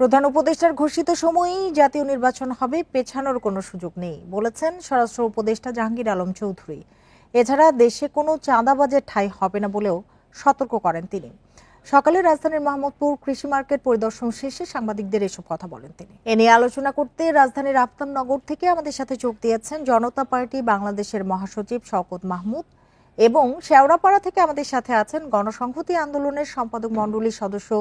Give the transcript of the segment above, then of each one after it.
প্রধান উপদেষ্টার ঘোষিত সময়েই জাতীয় নির্বাচন হবে, পেছানোর কোনো সুযোগ নেই বলেছেন স্বরাষ্ট্র উপদেষ্টা জাহাঙ্গীর আলম চৌধুরী। এছাড়া দেশে কোনো চাঁদাবাজের ঠাঁই হবে না বলেও সতর্ক করেন তিনি। সকালে রাজধানীর মোহাম্মদপুর কৃষি মার্কেট পরিদর্শন শেষে সাংবাদিকদের এসব কথা বলেন তিনি। এ নিয়ে আলোচনা করতে রাজধানীর আফতাবনগর থেকে আমাদের সাথে যোগ দিয়েছেন জনতা পার্টি বাংলাদেশের মহাসচিব শওকত মাহমুদ, এবং শেওড়াপাড়া থেকে আমাদের সাথে আছেন গণসংহতি আন্দোলনের সম্পাদক মণ্ডলীর সদস্য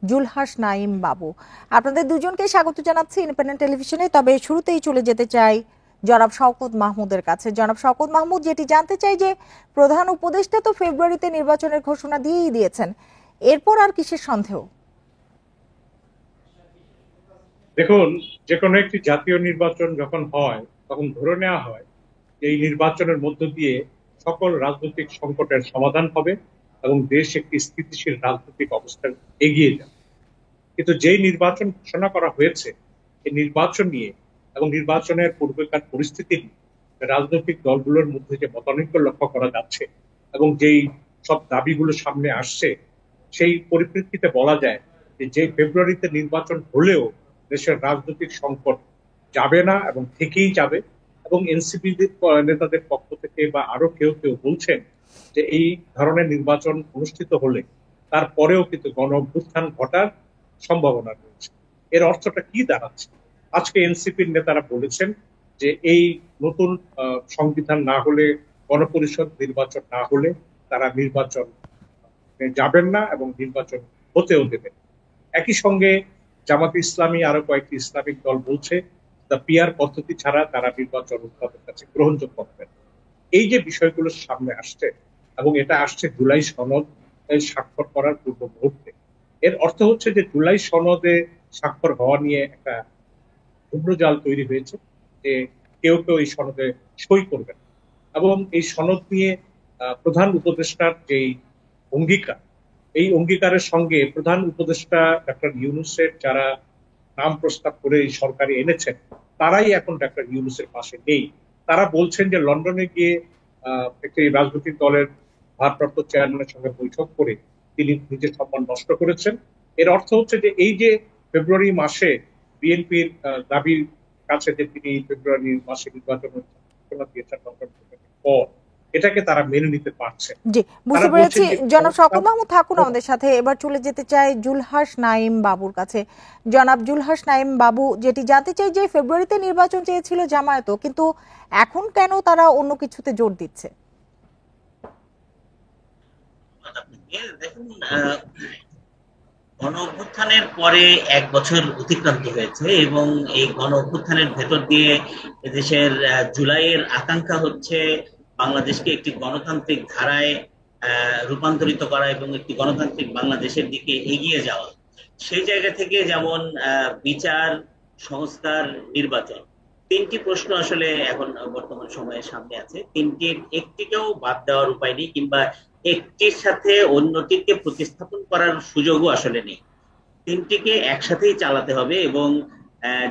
জুলহাস নাইম বাবু। আপনাদের দুজনকে স্বাগত জানাচ্ছি ইন্ডিপেন্ডেন্ট টেলিভিশনে। তবে শুরুতেই চলে যেতে চাই জনাব শওকত মাহমুদের কাছে। জনাব শওকত মাহমুদ, যেটি জানতে চাই যে প্রধান উপদেষ্টা তো ফেব্রুয়ারিতে নির্বাচনের ঘোষণা দিয়েই দিয়েছেন, এরপর আর কিসের সন্দেহ? দেখুন, যে কোনো একটি জাতীয় নির্বাচন যখন হয় তখন ধরে নেওয়া হয় যে এই নির্বাচনের মধ্য দিয়ে সকল রাজনৈতিক সংকটের সমাধান হবে এবং দেশ একটি স্থিতিশীল রাজনৈতিক অবস্থান এগিয়ে যাবে। কিন্তু যেই নির্বাচন ঘোষণা করা হয়েছে, এই নির্বাচন নিয়ে এবং নির্বাচনের পূর্বেকার পরিস্থিতি নিয়ে রাজনৈতিক দলগুলোর মধ্যে যে মতানৈক্য লক্ষ্য করা যাচ্ছে এবং যেই সব দাবিগুলো সামনে আসছে, সেই পরিপ্রেক্ষিতে বলা যায় যে ফেব্রুয়ারিতে নির্বাচন হলেও দেশের রাজনৈতিক সংকট যাবে না এবং থেকেই যাবে। এবং এনসিপি নেতাদের পক্ষ থেকে বা আরো কেউ কেউ বলছেন যে এই ধরনের নির্বাচন অনুষ্ঠিত হলে তারপরেও কিন্তু গণ অভ্যুত্থান ঘটার সম্ভাবনা রয়েছে। এর অর্থটা কি দাঁড়াচ্ছে? আজকে এনসিপির নেতারা বলেছেন যে এই নতুন সংবিধান না হলে, গণপরিষদ নির্বাচন না হলে তারা নির্বাচন যাবেন না এবং নির্বাচন হতেও দেবেন। একই সঙ্গে জামাত ইসলামী আরো কয়েকটি ইসলামিক দল বলছে পিআর পদ্ধতি ছাড়া তারা নির্বাচন তাদের কাছে গ্রহণযোগ্য হবে না। এই যে বিষয়গুলো সামনে আসছে এবং এটা আসছে জুলাই সনদ স্বাক্ষর করার পূর্ব মুহূর্তে, এর অর্থ হচ্ছে যে জুলাই সনদে স্বাক্ষর হওয়া নিয়ে একটা ধূম্রজাল তৈরি হয়েছে যে কেউ কেউ এই সনদে সই করবেন। এবং এই সনদ নিয়ে প্রধান উপদেষ্টার যে অঙ্গীকার, এই অঙ্গীকারের সঙ্গে প্রধান উপদেষ্টা ডক্টর ইউনূসের যারা নাম প্রস্তাব করে এই সরকারে এনেছেন, তারাই এখন ডক্টর ইউনূসের পাশে নেই। তারা বলছেন যে লন্ডনে গিয়ে একটি রাজনৈতিক দলের ভারপ্রাপ্ত চেয়ারম্যানের সঙ্গে বৈঠক করে তিনি নিজের সম্মান নষ্ট করেছেন। এর অর্থ হচ্ছে যে এই যে ফেব্রুয়ারি মাসে বিএনপির দাবির কাছে যে তিনি ফেব্রুয়ারি মাসে নির্বাচন ঘোষণা দিয়েছেন পর, এটাকে তারা মেনে নিতে পারছে। জি, বুঝতে পেরেছি। জনাব শওকত মাহমুদ, থাকুন আমাদের সাথে। এবার চলে যেতে চাই জুলহাস নাইম বাবুর কাছে। জনাব জুলহাস নাইম বাবু, যেটি জানতে চাই যে ফেব্রুয়ারিতে নির্বাচন চেয়েছিল জামায়াতও, কিন্তু এখন কেন তারা অন্য কিছুতে জোর দিচ্ছে? দেখুন, গণ অভ্যুত্থানের পরে 1 বছর অতিক্রান্ত হয়েছে এবং এই গণ অভ্যুত্থানের ভেতর দিয়ে দেশের জুলাইয়ের আকাঙ্ক্ষা হচ্ছে বাংলাদেশকে একটি গণতান্ত্রিক ধারায় রূপান্তরিত করা এবং একটি গণতান্ত্রিক বাংলাদেশের দিকে এগিয়ে যাওয়া। সেই জায়গা থেকে যেমন বিচার, সংস্কার, নির্বাচন, 3টি প্রশ্ন আসলে এখন বর্তমান সময়ে সামনে আছে। তিনটির একটিকেও বাদ দেওয়ার উপায় নেই, কিংবা একটির সাথে অন্যটিকে প্রতিস্থাপন করার সুযোগও আসলে নেই। তিনটিকে একসাথেই চালাতে হবে এবং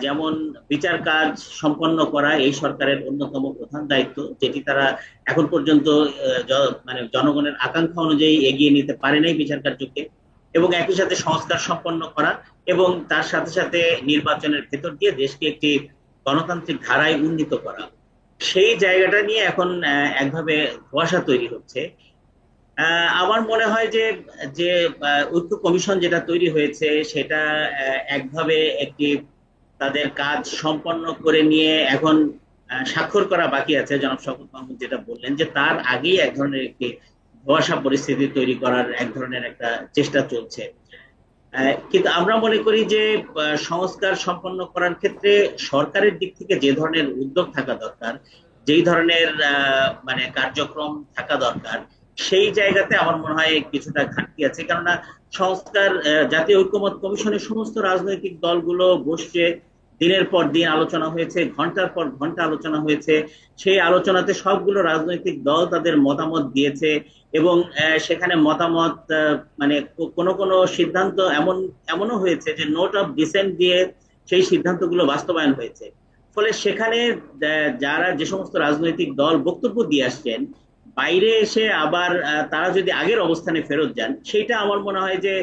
যেমন বিচার কাজ সম্পন্ন করা এই সরকারের অন্যতম প্রধান দায়িত্ব, যেটি তারা এখন পর্যন্ত মানে জনগণের আকাঙ্ক্ষা অনুযায়ী এগিয়ে নিতে পারে নাই বিচার কার্যকে, এবং একই সাথে সংস্কার সম্পন্ন করা এবং তার সাথে সাথে নির্বাচনের ভেতর দিয়ে দেশকে একটি গণতান্ত্রিক ধারায় উন্নীত করা। সেই জায়গাটা নিয়ে এখন একভাবে ধোঁয়াশা তৈরি হচ্ছে। আমার মনে হয় যে যে ঐক্য কমিশন যেটা তৈরি হয়েছে সেটা একভাবে একটি তাদের কাজ সম্পন্ন করে নিয়ে এখন স্বাক্ষর করা বাকি আছে। জনাব শওকত মাহমুদ যেটা বললেন যে তার আগেই এক ধরনের একটি ধোঁয়াশা পরিস্থিতি তৈরি করার এক ধরনের একটা চেষ্টা চলছে। কিন্তু আমরা মনে করি যে সংস্কার সম্পন্ন করার ক্ষেত্রে সরকারের দিক থেকে যে ধরনের উদ্যোগ থাকা দরকার, যেই ধরনের মানে কার্যক্রম থাকা দরকার, সেই জায়গাতে আমার মনে হয় কিছুটা ঘাটতি আছে। কেননা সংস্কার জাতীয় ঐক্যমত্য কমিশনের সমস্ত রাজনৈতিক দলগুলো বসছে, দিনের পর দিন আলোচনা হয়েছে, ঘন্টার পর ঘন্টা আলোচনা হয়েছে। সেই আলোচনাতে সবগুলো রাজনৈতিক দল তাদের মতামত দিয়েছে এবং সেখানে মতামত মানে কোনো কোনো সিদ্ধান্ত এমনও হয়েছে যে নোট অফ ডিসেন্ট দিয়ে সেই সিদ্ধান্তগুলো বাস্তবায়ন হয়েছে। ফলে সেখানে যারা যে সমস্ত রাজনৈতিক দল বক্তব্য দিয়ে আসছেন, বাইরে এসে আবার তারা যদি আগের অবস্থানে ফেরত যান, সেটা আমার মনে হয় যে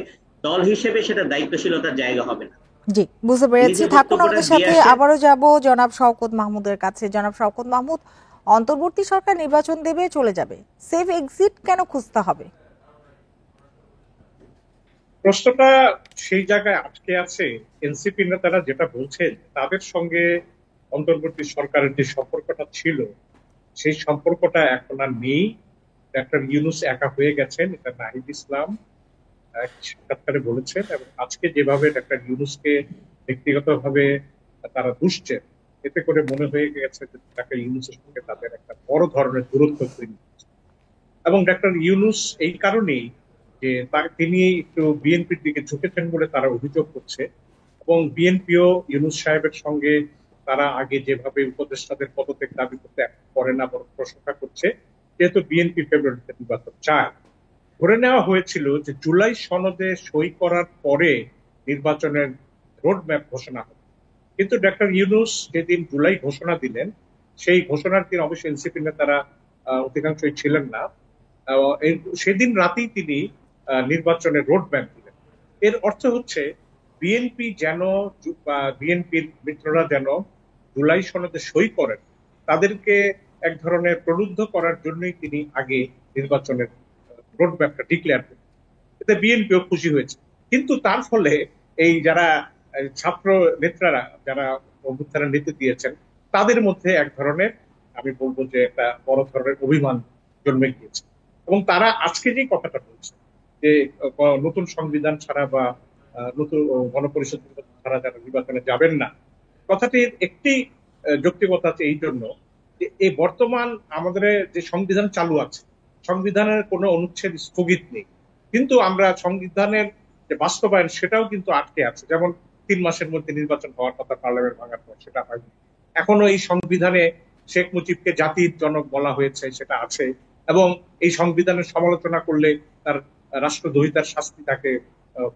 দল হিসেবে সেটা দায়িত্বশীলতার জায়গা হবে না। জি, বুঝতে তিনি পেরেছি। যে থাকুন বক্তব্যটা আমাদের দিয়ে সাথে, আসেন। আবারও যাব জনাব শওকত মাহমুদের কাছে। জনাব শওকত মাহমুদ, অন্তর্বর্তী সরকার নির্বাচন দেবে, চলে যাবে, সেফ এক্সিট কেন খুঁজতে হবে? প্রশ্নটা সেই জায়গায় আটকে আছে। এনসিপি নেতারা যেটা বলছেন, তাদের সঙ্গে অন্তর্বর্তী সরকারের যে সম্পর্কটা ছিল, সেই সম্পর্কটা এখন আর নেই। ডক্টর ইউনূস একা হয়ে গেছেন, এটা নাহিদ ইসলাম এক সাক্ষাৎকারে বলেছেন। এবং আজকে যেভাবে ডক্টর ইউনূসকে ব্যক্তিগতভাবে তারা দুষছেন, এতে করে মনে হয়ে গেছে যে ডক্টর ইউনূসের সঙ্গে তাদের একটা বড় ধরনের দূরত্ব তৈরি হয়েছে। এবং ডক্টর ইউনূস এই কারণেই যে তিনি একটু বিএনপির দিকে ঝুঁকেছেন বলে তারা অভিযোগ করছে। এবং বিএনপিও ইউনূস সাহেবের সঙ্গে তারা আগে যেভাবে উপদেষ্টাদের পদত্যাগ দাবি করতে করে না, বরং প্রশংসা করছে, যেহেতু বিএনপি ফেব্রুয়ারিতে নির্বাচন চায়। ধরে নেওয়া হয়েছিল যে জুলাই সনদে সই করার পরে নির্বাচনের রোড ম্যাপ ঘোষণা হবে। কিন্তু ডক্টর ইউনূস যেদিন জুলাই ঘোষণা দিলেন, সেই ঘোষণার দিন অবশ্যই এনসিপি নেতারা অধিকাংশই ছিলেন না। সেদিন রাতেই তিনি নির্বাচনের রোড ম্যাপ দিলেন। এর অর্থ হচ্ছে বিএনপি যেন, বিএনপির মিত্ররা যেন জুলাই সনদে সই করেন, তাদেরকে এক ধরনের প্রলুব্ধ করার জন্যই তিনি আগে নির্বাচনের রোড ম্যাপটা ডিক্লেয়ার করেন। এতে বিএনপিও খুশি হয়েছে। কিন্তু তার ফলে এই যারা ছাত্র নেতারা, যারা অভ্যুত্থানের নেতৃত্ব দিয়েছেন, তাদের মধ্যে এক ধরনের, আমি বলবো যে একটা বড় ধরনের অভিমান জন্মে গিয়েছে। এবং তারা আজকে যে কথাটা বলছে যে নতুন সংবিধান ছাড়া বা নতুন গণপরিষদ ছাড়া যারা নির্বাচনে যাবেন না, কথাটির একটি যৌক্তিকতা আছে এই জন্য যে এই বর্তমান আমাদের যে সংবিধান চালু আছে, সংবিধানের কোনো অনুচ্ছেদ স্থগিত নেই, কিন্তু আমরা সংবিধানের যে বাস্তবায়ন সেটাও কিন্তু আটকে আছে। যেমন 3 মাসের মধ্যে নির্বাচন হওয়ার কথা পার্লামেন্ট ভাঙার পর, সেটা হয়নি। এখনো এই সংবিধানে শেখ মুজিবকে জাতির জনক বলা হয়েছে, সেটা আছে। এবং এই সংবিধানের সমালোচনা করলে তার রাষ্ট্রদ্রোহিতার শাস্তি তাকে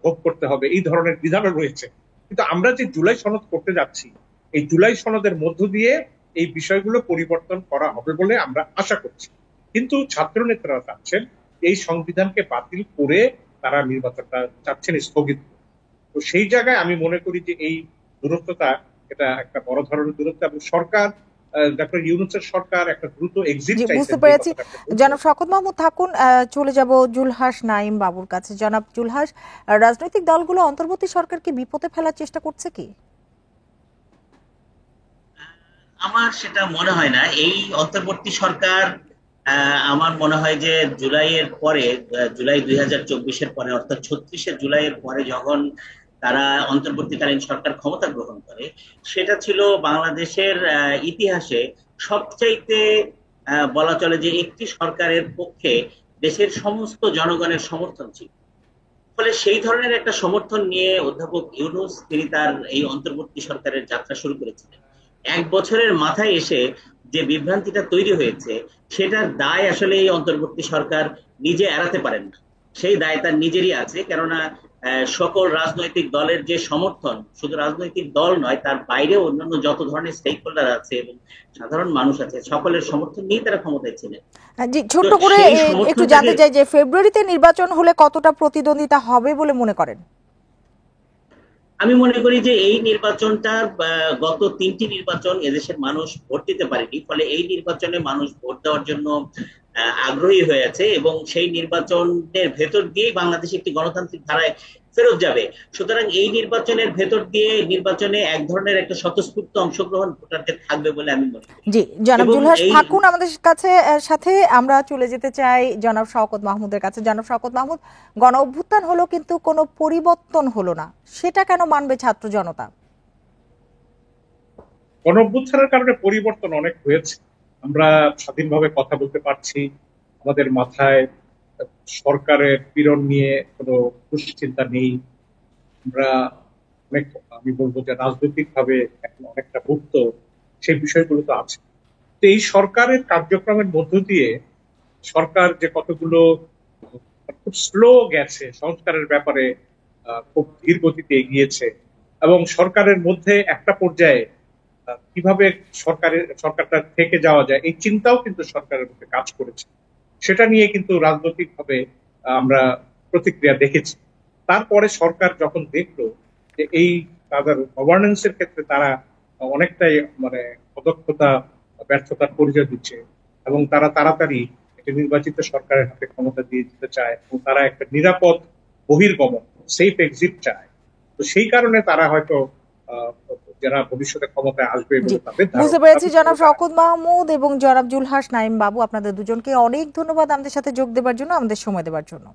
ভোগ করতে হবে, এই ধরনের বিধানও রয়েছে। কিন্তু আমরা যে জুলাই সনদ করতে যাচ্ছি, এই জুলাই সনদের মধ্য দিয়ে এই বিষয়গুলো পরিবর্তন করা হবে বলে আমরা আশা করছি। কিন্তু ছাত্র নেতারা চাচ্ছেন এই সংবিধানকে বাতিল করে তারা নির্বাচনটা চাচ্ছেন স্থগিত। তো সেই জায়গায় আমি মনে করি যে এই দূরত্বটা, এটা একটা বড় ধরনের দূরত্ব। এবং সরকার, ডক্টর ইউনূসের সরকার একটা দ্রুত এক্সিট জি, বুঝতে চাইছেন। পেরেছি। জনাব শওকত মাহমুদ থাকুন, চলে যাব জুলহাস নাইম বাবুর কাছে। জনাব জুলহাস, রাজনৈতিক দলগুলো অন্তর্বর্তী সরকারকে বিপদে ফেলার চেষ্টা করছে কি? আমার সেটা মনে হয় না। এই অন্তর্বর্তী সরকার, আমার মনে হয় যে জুলাইয়ের পরে, জুলাই 2024-এর পরে, অর্থাৎ 36শে জুলাইয়ের পরে যখন তারা অন্তর্বর্তীকালীন সরকার ক্ষমতা গ্রহণ করে, সেটা ছিল বাংলাদেশের ইতিহাসে সবচাইতে বলা চলে যে একটি সরকারের পক্ষে দেশের সমস্ত জনগণের সমর্থন ছিল। ফলে সেই ধরনের একটা সমর্থন নিয়ে অধ্যাপক ইউনূস তিনি তার এই অন্তর্বর্তী সরকারের যাত্রা শুরু করেছিলেন। 1 বছরের মাথায় এসে যে বিভ্রান্তিটা তৈরি হয়েছে, সেটার দায় আসলে এই অন্তর্বর্তী সরকার নিজে এড়াতে পারেন না। সেই দায় তার নিজেরই আছে, কেননা সকল রাজনৈতিক দলের যে সমর্থন, শুধু রাজনৈতিক দল নয়, তার বাইরে অন্যান্য যত ধরনের স্টেক হোল্ডার আছে এবং সাধারণ মানুষ আছে, সকলের সমর্থন নিয়ে তারা ক্ষমতায় ছিলেন। জি, তো ছোট্ট করে সেই একটু সমর্থনটাকে জানতে চাই যে ফেব্রুয়ারিতে নির্বাচন হলে কতটা প্রতিদ্বন্দ্বিতা হবে বলে মনে করেন? আমি মনে করি যে এই নির্বাচনটা, গত 3টি নির্বাচন এদেশের মানুষ ভোট দিতে পারেনি, ফলে এই নির্বাচনে মানুষ ভোট দেওয়ার জন্য আগ্রহী হয়ে আছে এবং সেই নির্বাচনের ভেতর দিয়েই বাংলাদেশ একটি গণতান্ত্রিক ধারায় ফেরত যাবে। সুতরাং এই নির্বাচনের ভেতর দিয়ে নির্বাচনে এক ধরনের একটা স্বতঃস্ফূর্ত অংশগ্রহণ ভোটারদের থাকবে বলে আমি মনে করি। জি, জনাব এবং জুলহাস এই থাকুন আমাদের কাছে। সাথে আমরা চলে যেতে চাই জনাব শওকত মাহমুদের কাছে। জনাব শওকত মাহমুদ, গণ অভ্যুত্থান হলো কিন্তু কোনো পরিবর্তন হলো না, সেটা কেন মানবে ছাত্র জনতা? গণ অভ্যুত্থানের কারণে পরিবর্তন অনেক হয়েছে। আমরা স্বাধীনভাবে কথা বলতে পারছি, আমাদের মাথায় সরকারের পীড়ন নিয়ে কোনো দুশ্চিন্তা নেই। আমরা অনেক, আমি বলবো যে রাজনৈতিক ভাবে এখন অনেকটা মুক্ত, সেই বিষয়গুলো তো আছে। তো এই সরকারের কার্যক্রমের মধ্য দিয়ে সরকার যে কতগুলো খুব স্লো গেছে সংস্কারের ব্যাপারে, খুব ধীর গতিতে এগিয়েছে। এবং সরকারের মধ্যে একটা পর্যায়ে কিভাবে সরকারটা থেকে যাওয়া যায়, এই চিন্তাও কিন্তু সরকারের মধ্যে কাজ করেছে। সেটা নিয়ে কিন্তু রাজনৈতিক ভাবে আমরা প্রতিক্রিয়া দেখেছি। তারপরে সরকার যখন দেখলো যে এই তাদের গভর্নেন্সের ক্ষেত্রে তারা অনেকটাই মানে অদক্ষতা ব্যর্থতার পরিচয় দিচ্ছে এবং তারা তাড়াতাড়ি একটি নির্বাচিত সরকারের হাতে ক্ষমতা দিয়ে দিতে চায় এবং তারা একটা নিরাপদ বহির্গমন সেফ এক্সিট চায়। তো সেই কারণে তারা হয়তো যারা ভবিষ্যতে ক্ষমতায় আসবে জি, বলে তাদের বুঝতে ধারণা। পেরেছি। জনাব শওকত মাহমুদ এবং জনাব জুলহাস নাঈম বাবু, আপনাদের দুজনকে অনেক ধন্যবাদ আমাদের সাথে যোগ দেওয়ার জন্য, আমাদের সময় দেওয়ার জন্য।